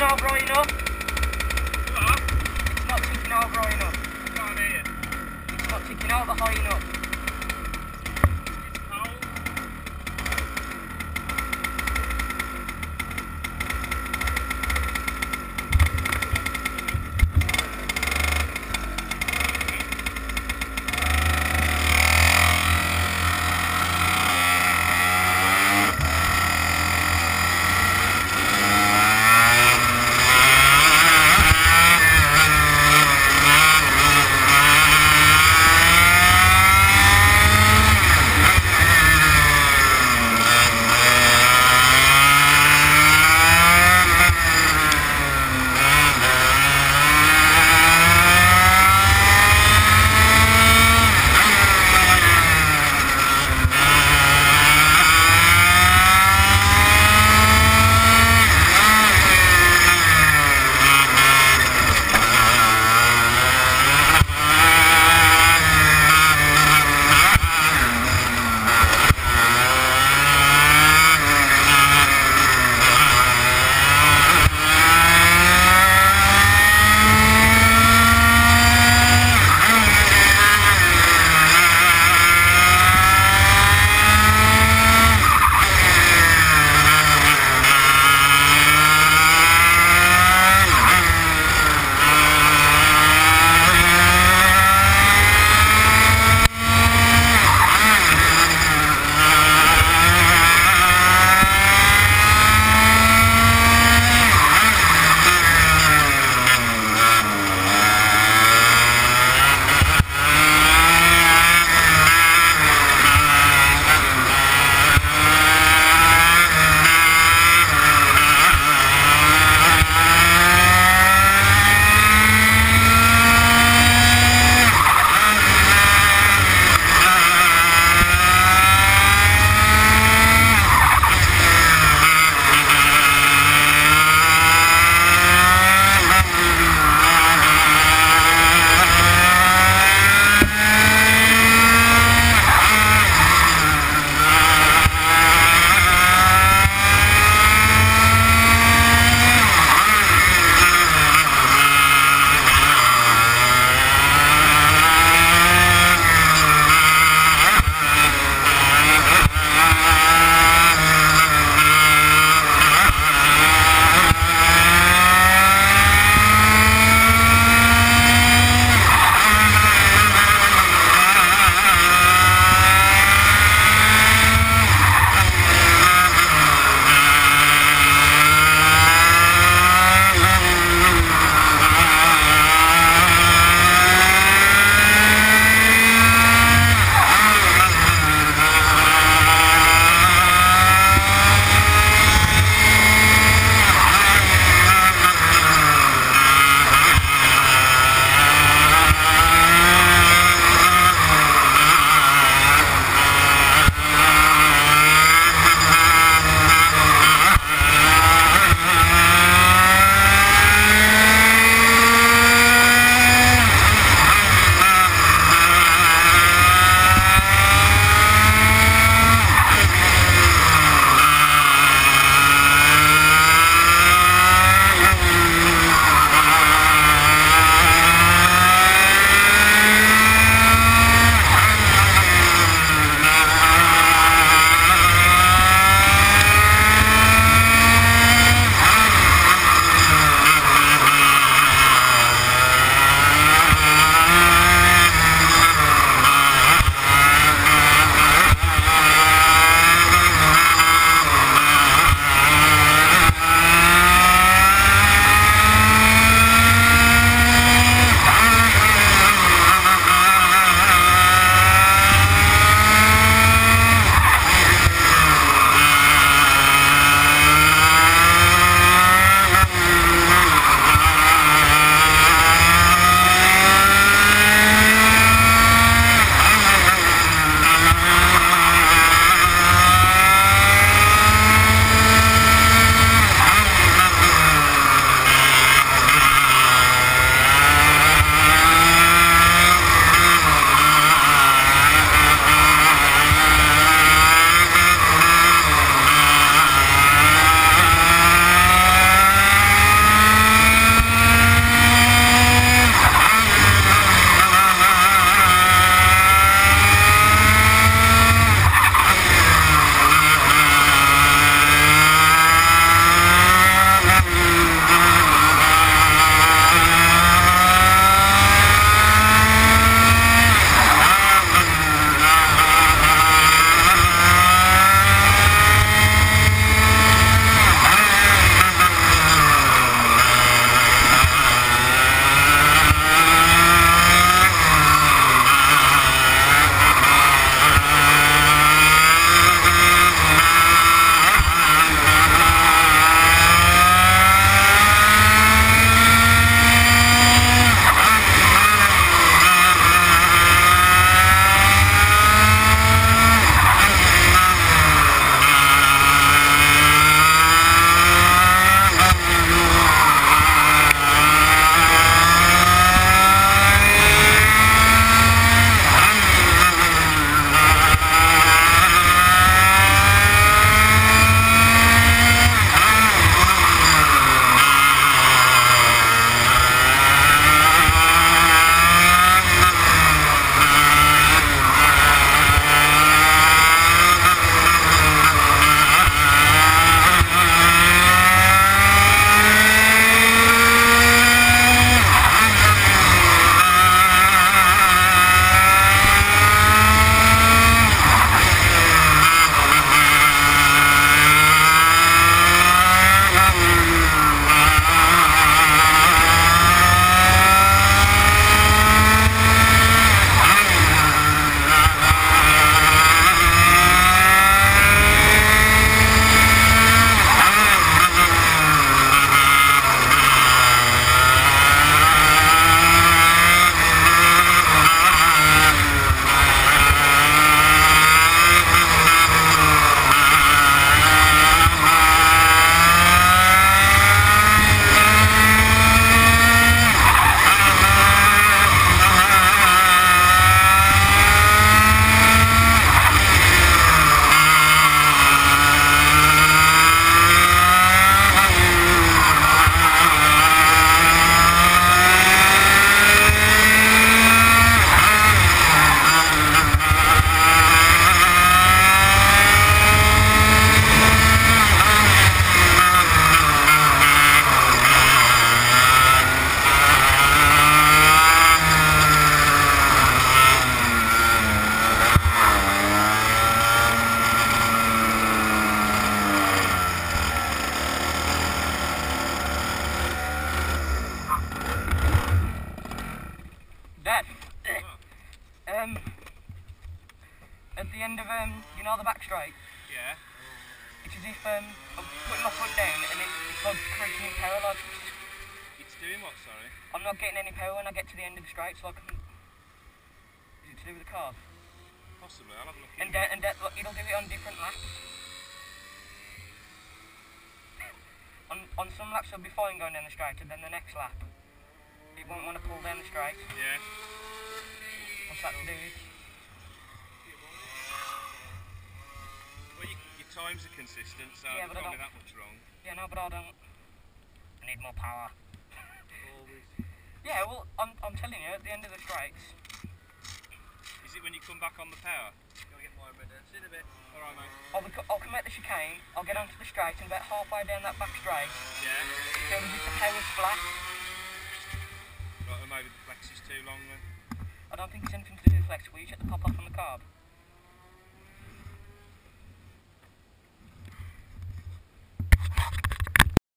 out right enough. What? It's not ticking out right enough. I can't hear you. It's not ticking out the high enough. It's cold. straight, Yeah. it's as if I'm putting my foot down and it's like creaking in power. Like It's doing what, sorry? I'm not getting any power when I get to the end of the straight. So I can. Is it to do with the carb? Possibly, I'll have a look And into it. like, it'll do it on different laps. On some laps it'll be fine going down the straight, and then the next lap it won't want to pull down the straight. Yeah. What's that to do with? Well, your times are consistent, so Yeah, it but I can't be don't- that much wrong. Yeah, no, but I don't. I need more power. Always. Yeah, well, I'm telling you, at the end of the straights. Is it when you come back on the power? Go get mine ready. See you in a bit. Alright, mate. I'll come out the chicane, I'll get onto the straight, and about halfway down that back straight, Yeah. it feels as if the power's flat. Right, well, maybe the flex is too long then. I don't think it's anything to do with flex. Will you check the pop off on the carb?